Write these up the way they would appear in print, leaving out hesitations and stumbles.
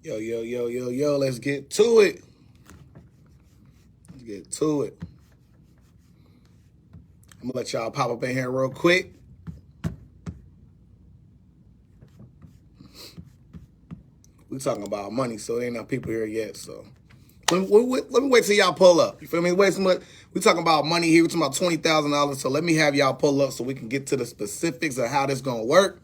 Yo, yo, yo, yo, yo, let's get to it. Let's get to it. I'm gonna let y'all pop up in here real quick. We talking about money, so there ain't no people here yet. So let me wait till y'all pull up. You feel me? Wait so much. We talking about money here. We talking about $20,000. So let me have y'all pull up so we can get to the specifics of how this gonna work.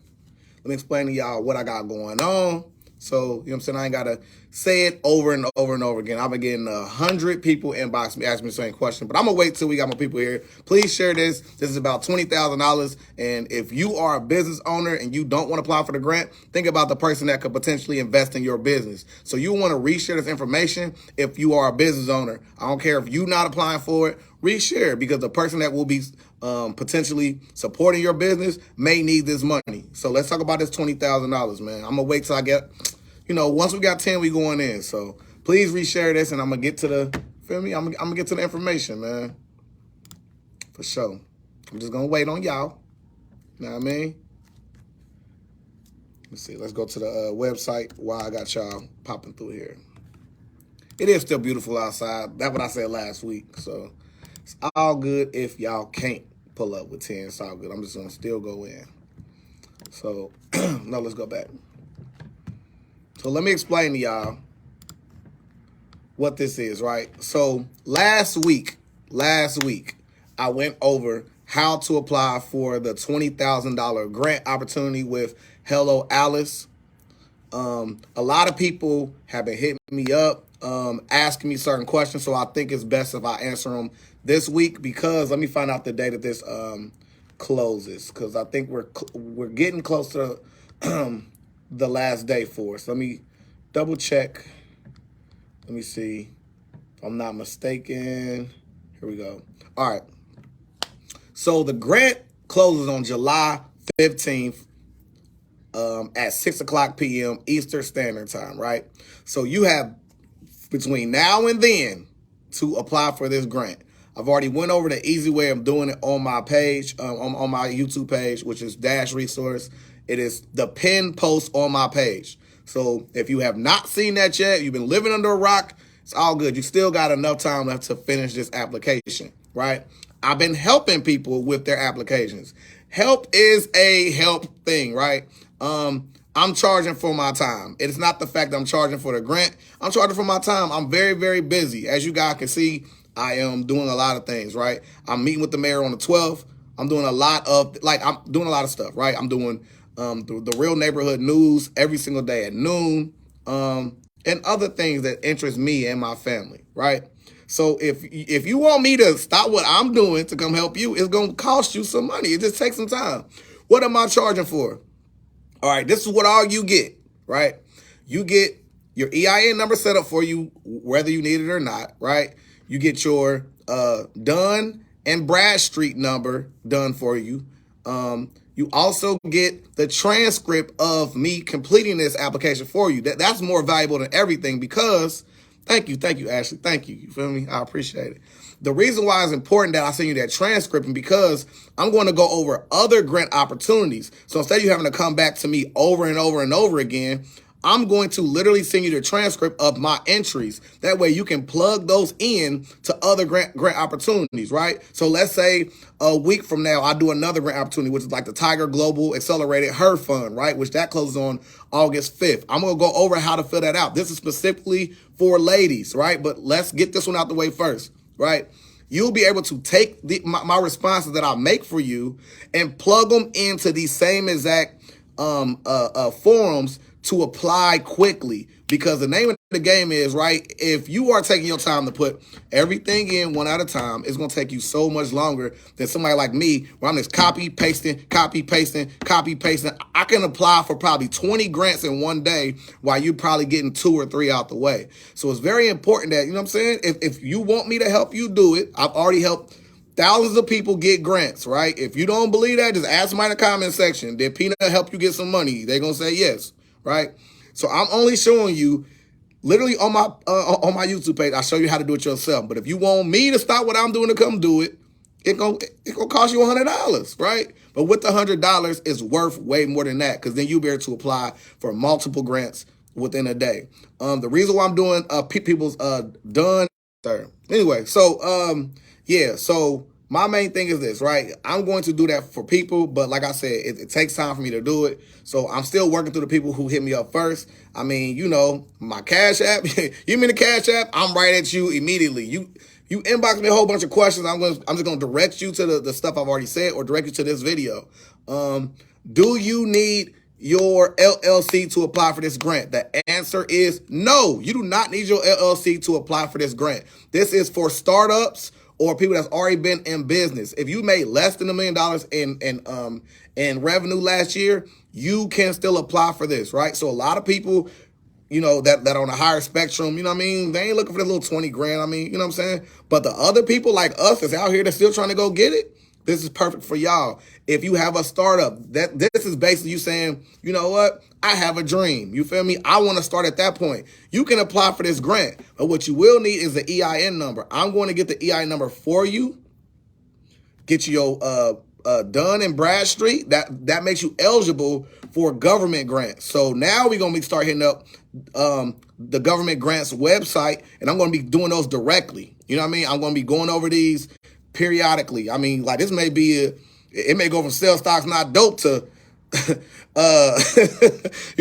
Let me explain to y'all what I got going on. So, you know what I'm saying? I ain't got to say it over and over and over again. I've been getting 100 people inbox me, asking me the same question. But I'm going to wait till we got more people here. Please share this. This is about $20,000. And if you are a business owner and you don't want to apply for the grant, think about the person that could potentially invest in your business. So you want to reshare this information if you are a business owner. I don't care if you're not applying for it. Reshare, because the person that will be potentially supporting your business may need this money. So let's talk about this $20,000, man. I'm gonna wait till I get, once we got 10, we going in. So please reshare this, and I'm gonna get to the, feel me? I'm gonna get to the information, man, for sure. I'm just gonna wait on y'all. You know what I mean? Let's see. Let's go to the website while I got y'all popping through here. It is still beautiful outside. That's what I said last week. So it's all good if y'all can't pull up with 10. It's all good. I'm just going to still go in. So, no, let's go back. So let me explain to y'all what this is, right? So last week, I went over how to apply for the $20,000 grant opportunity with Hello Alice. A lot of people have been hitting me up, asking me certain questions, so I think it's best if I answer them this week, because let me find out the day that this closes, because I think we're getting close to the last day for us. Let me double check. Let me see if I'm not mistaken. Here we go. All right. So the grant closes on July 15th. At 6 o'clock p.m. Eastern Standard Time, right? So you have between now and then to apply for this grant. I've already went over the easy way of doing it on my page, on my YouTube page, which is dashresource. It is the pinned post on my page. So if you have not seen that yet, you've been living under a rock, it's all good. You still got enough time left to finish this application, right? I've been helping people with their applications. Help is a help thing, right? I'm charging for my time. It's not the fact that I'm charging for the grant. I'm charging for my time. I'm very, very busy. As you guys can see, I am doing a lot of things, right? I'm meeting with the mayor on the 12th. I'm doing a lot of stuff, right? I'm doing the real neighborhood news every single day at noon, and other things that interest me and my family, right? So if you want me to stop what I'm doing to come help you, it's going to cost you some money. It just takes some time. What am I charging for? All right, this is what all you get, right? You get your EIN number set up for you, whether you need it or not, right? You get your Dunn and Bradstreet number done for you. You also get the transcript of me completing this application for you. That's more valuable than everything, because thank you, Ashley. Thank you. You feel me? I appreciate it. The reason why it's important that I send you that transcript is because I'm going to go over other grant opportunities. So instead of you having to come back to me over and over and over again, I'm going to literally send you the transcript of my entries. That way you can plug those in to other grant opportunities, right? So let's say a week from now, I do another grant opportunity, which is like the Tiger Global Accelerated Her Fund, right? Which that closes on August 5th. I'm going to go over how to fill that out. This is specifically for ladies, right? But let's get this one out the way first, right? You'll be able to take my responses that I make for you and plug them into these same exact forums to apply quickly, because the name of the game is, right, if you are taking your time to put everything in one at a time, it's going to take you so much longer than somebody like me, where I'm just copy pasting. I can apply for probably 20 grants in one day while you're probably getting 2 or 3 out the way. So it's very important that, you know what I'm saying, if you want me to help you do it, I've already helped thousands of people get grants, right? If you don't believe that, just ask them in the comment section. Did Peanut help you get some money? They're going to say yes, right? So I'm only showing you literally on my YouTube page. I show you how to do it yourself. But if you want me to stop what I'm doing to come do it, it's gonna cost you $100, right? But with the $100, it's worth way more than that, because then you'll be able to apply for multiple grants within a day. The reason why I'm doing people's done. Anyway, so yeah, so my main thing is this, right? I'm going to do that for people, but like I said, it takes time for me to do it. So I'm still working through the people who hit me up first. I mean, you know, my Cash App, you mean the Cash App, I'm right at you immediately. You inbox me a whole bunch of questions. I'm just gonna direct you to the stuff I've already said or direct you to this video. Do you need your LLC to apply for this grant? The answer is no. You do not need your LLC to apply for this grant. This is for startups or people that's already been in business. If you made less than $1 million in revenue last year, you can still apply for this, right? So a lot of people, you know, that on a higher spectrum, you know what I mean? They ain't looking for the little 20 grand. I mean, you know what I'm saying? But the other people like us that's out here that's still trying to go get it, this is perfect for y'all. If you have a startup, this is basically you saying, you know what? I have a dream. You feel me? I want to start at that point. You can apply for this grant, but what you will need is the EIN number. I'm going to get the EIN number for you. Get you your Dun and Bradstreet. That makes you eligible for government grants. So now we're going to start hitting up the government grants website, and I'm going to be doing those directly. You know what I mean? I'm going to be going over these periodically. I mean, like this may be it may go from sell stocks not dope to you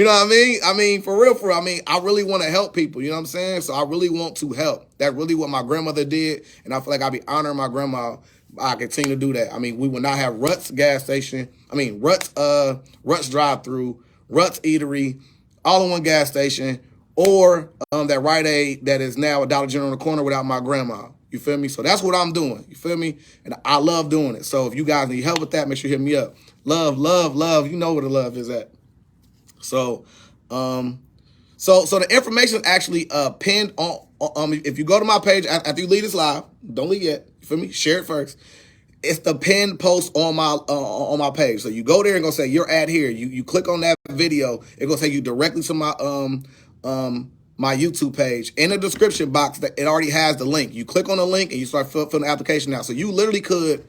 know what I mean? I mean, for real, I mean, I really want to help people, you know what I'm saying? So I really want to help. That's really what my grandmother did, and I feel like I'll be honoring my grandma. I continue to do that. I mean, we will not have Ruts gas station. I mean, Ruts drive-through, Ruts eatery, all in one gas station, or that Rite Aid that is now a Dollar General on the corner without my grandma. You feel me? So that's what I'm doing. You feel me? And I love doing it. So if you guys need help with that, make sure you hit me up. Love, love, love. You know where the love is at. So, so the information is actually pinned on. If you go to my page after you leave this live, don't leave yet. You feel me? Share it first. It's the pinned post on my page. So you go there and go say your ad here. You click on that video. It gonna take you directly to my YouTube page. In the description box, that it already has the link. You click on the link and you start filling the application out. So you literally could,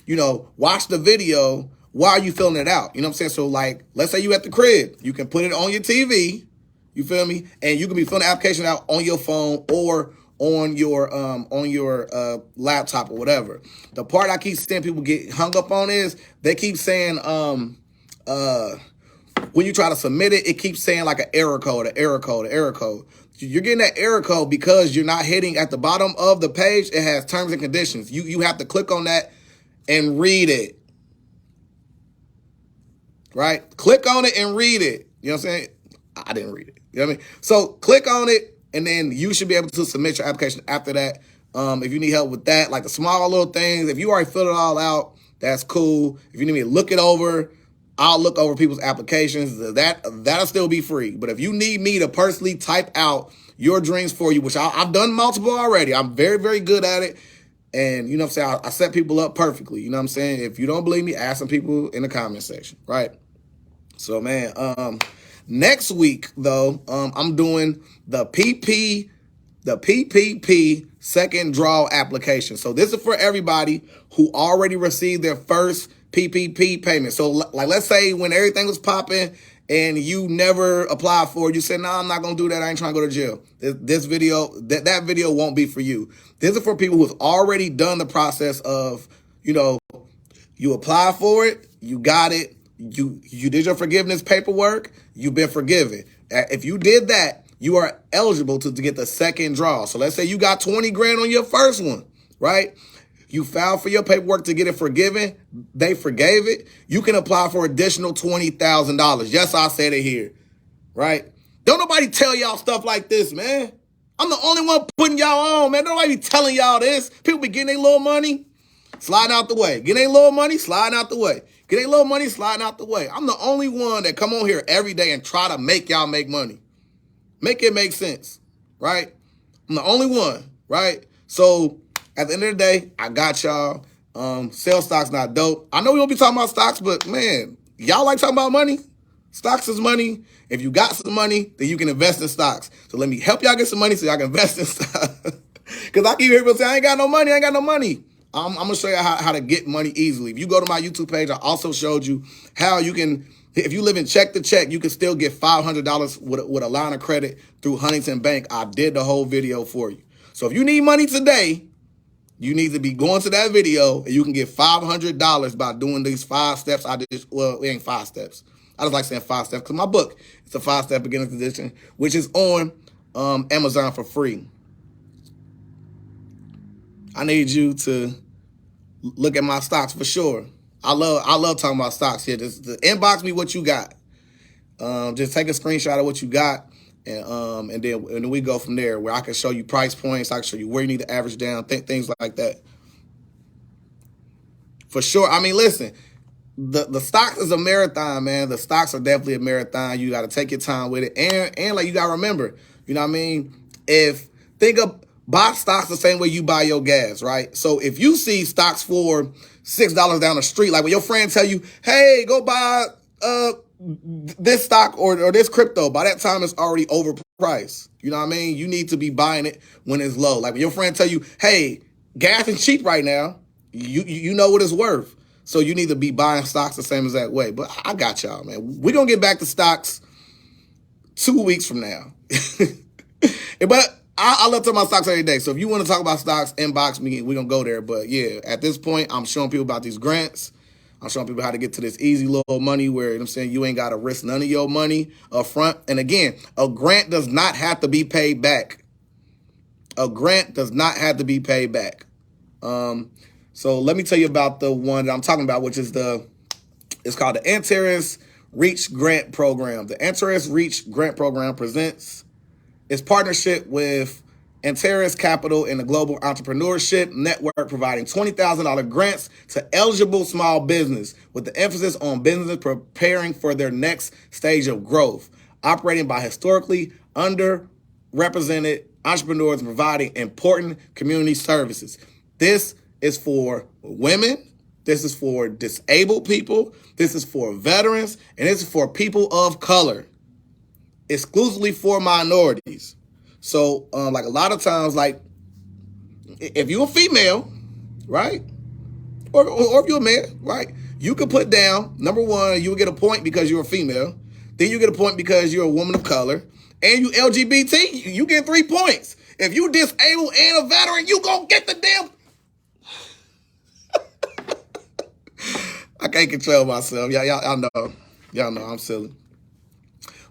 you know, watch the video while you filling it out. You know what I'm saying? So like, let's say you at the crib, you can put it on your TV. You feel me? And you can be filling the application out on your phone or on your laptop or whatever. The part I keep seeing people get hung up on is they keep saying when you try to submit it, it keeps saying like an error code. You're getting that error code because you're not hitting at the bottom of the page. It has terms and conditions. You have to click on that and read it. Right? Click on it and read it. You know what I'm saying? I didn't read it. You know what I mean? So click on it, and then you should be able to submit your application after that. If you need help with that, like the small little things, if you already filled it all out, that's cool. If you need me to look it over, I'll look over people's applications. That'll still be free. But if you need me to personally type out your dreams for you, which I've done multiple already, I'm very, very good at it. And you know what I'm saying? I set people up perfectly. You know what I'm saying? If you don't believe me, ask some people in the comment section, right? So, man, next week, though, I'm doing the PPP second draw application. So this is for everybody who already received their first PPP payment. So like, let's say when everything was popping and you never applied for it, you said, no, I'm not going to do that. I ain't trying to go to jail. This video, that video won't be for you. This is for people who've already done the process of, you know, you apply for it, you got it, you did your forgiveness paperwork, you've been forgiven. If you did that, you are eligible to get the second draw. So let's say you got 20 grand on your first one, right? You filed for your paperwork to get it forgiven. They forgave it. You can apply for additional $20,000. Yes, I said it here, right? Don't nobody tell y'all stuff like this, man. I'm the only one putting y'all on, man. Nobody be telling y'all this. People be getting their little money, sliding out the way. Getting their little money, sliding out the way. Get their little money, sliding out the way. I'm the only one that come on here every day and try to make y'all make money. Make it make sense, right? I'm the only one, right? So at the end of the day, I got y'all. Sell stocks not dope. I know we don't be talking about stocks, but man, y'all like talking about money. Stocks is money. If you got some money, then you can invest in stocks. So let me help y'all get some money so y'all can invest in stocks. Because I keep hearing people say, I ain't got no money. I'm going to show you how to get money easily. If you go to my YouTube page, I also showed you how you can If you live in check to check, you can still get $500 with a line of credit through Huntington Bank. I did the whole video for you. So if you need money today, you need to be going to that video, and you can get $500 by doing these 5 steps. I did, well, it ain't 5 steps. I just like saying 5 steps because my book, it's a 5-step beginner's edition, which is on Amazon for free. I need you to look at my stocks for sure. I love talking about stocks here. Just inbox me what you got. Just take a screenshot of what you got, and then we go from there, where I can show you price points. I can show you where you need to average down, things like that. For sure. I mean, listen, the stocks is a marathon, man. The stocks are definitely a marathon. You got to take your time with it, and like you got to remember, you know what I mean? Buy stocks the same way you buy your gas, right? So if you see stocks for $6 down the street, like when your friend tell you, hey, go buy this stock or this crypto, by that time it's already overpriced. You know what I mean? You need to be buying it when it's low. Like when your friend tell you, hey, gas is cheap right now, you know what it's worth. So you need to be buying stocks the same exact way. But I got y'all, man. We're going to get back to stocks 2 weeks from now. But I love talking about stocks every day. So if you want to talk about stocks, inbox me. We're going to go there. But yeah, at this point, I'm showing people about these grants. I'm showing people how to get to this easy little money where, you know what I'm saying, you ain't got to risk none of your money up front. And again, a grant does not have to be paid back. A grant does not have to be paid back. So let me tell you about the one that I'm talking about, which is it's called the Antares Reach Grant Program. The Antares Reach Grant Program presents its partnership with Antares Capital and the Global Entrepreneurship Network, providing $20,000 grants to eligible small business with the emphasis on businesses preparing for their next stage of growth, operating by historically underrepresented entrepreneurs and providing important community services. This is for women. This is for disabled people. This is for veterans. And this is for people of color. Exclusively for minorities. So, like a lot of times, like if you're a female, right, or if you're a man, right, you can put down, number one, you'll get a point because you're a female. Then you get a point because you're a woman of color, and you LGBT, you get 3 points. If you disabled and a veteran, you gonna get the damn. I can't control myself. Y'all know I'm silly,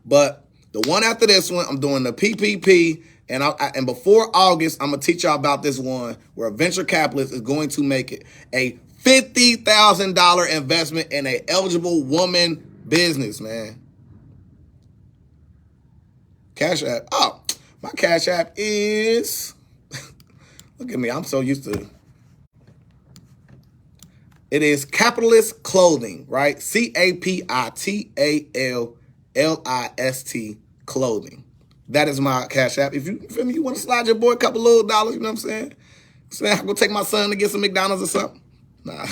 but. The one after this one, I'm doing the PPP, and before August, I'm going to teach y'all about this one where a venture capitalist is going to make it a $50,000 investment in an eligible woman business, man. Cash App. Oh, my Cash App is, look at me, I'm so used to it. It is Capitalist Clothing, right? CAPITALLIST Clothing. That is my Cash App. If you feel me, you want to slide your boy a couple little dollars, you know what I'm saying? I'm going to take my son to get some McDonald's or something. Nah.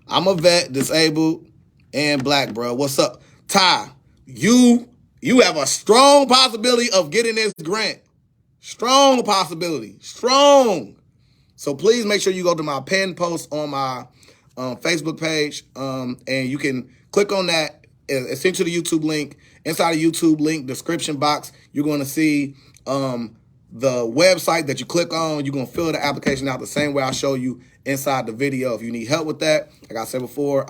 I'm a vet, disabled, and black, bro. What's up? Ty, you have a strong possibility of getting this grant. Strong possibility. Strong. So please make sure you go to my pinned post on my Facebook page, and you can click on that. It's sent to the YouTube link. Inside the YouTube link description box, you're going to see the website that you click on. You're going to fill the application out the same way I show you inside the video. If you need help with that, like I said before,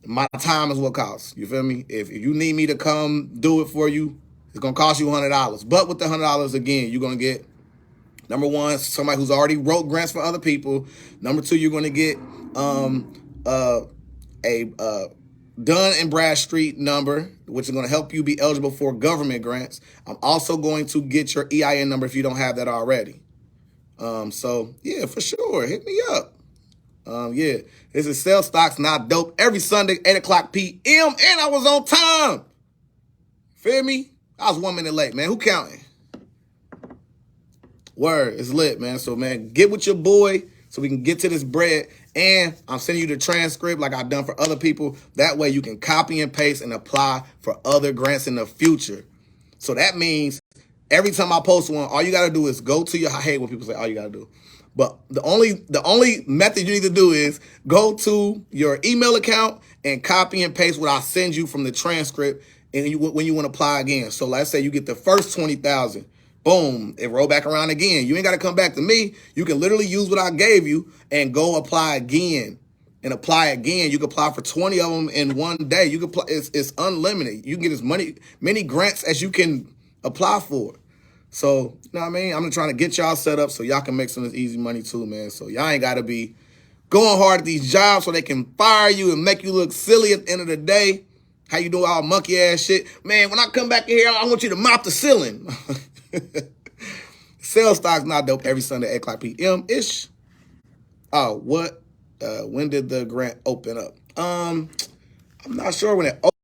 my time is what counts. You feel me? If you need me to come do it for you, it's going to cost you $100. But with the $100, again, you're going to get, number one, somebody who's already wrote grants for other people. Number two, you're going to get a Dun and Bradstreet number, which is going to help you be eligible for government grants. I'm also going to get your EIN number if you don't have that already. So, yeah, for sure. Hit me up. Yeah, this is Sell Stocks Not Dope every Sunday, 8 o'clock p.m., and I was on time. Feel me? I was 1 minute late, man. Who counting? Word, it's lit, man. So, man, get with your boy so we can get to this bread. And I'm sending you the transcript like I've done for other people. That way you can copy and paste and apply for other grants in the future. So that means every time I post one, all you got to do is go to your, I hate when people say all you got to do. But the only method you need to do is go to your email account and copy and paste what I send you from the transcript and when you want to apply again. So let's say you get the first 20,000. Boom, it roll back around again. You ain't got to come back to me. You can literally use what I gave you and go apply again and apply again. You can apply for 20 of them in one day. You can apply, it's unlimited. You can get as many grants as you can apply for. So, you know what I mean? I'm trying to get y'all set up so y'all can make some of this easy money too, man. So y'all ain't got to be going hard at these jobs so they can fire you and make you look silly at the end of the day. How you do all monkey ass shit. Man, when I come back in here, I want you to mop the ceiling. Sales stock's not dope every Sunday at 8 o'clock p.m.-ish. Oh, what? When did the grant open up? I'm not sure when it opened.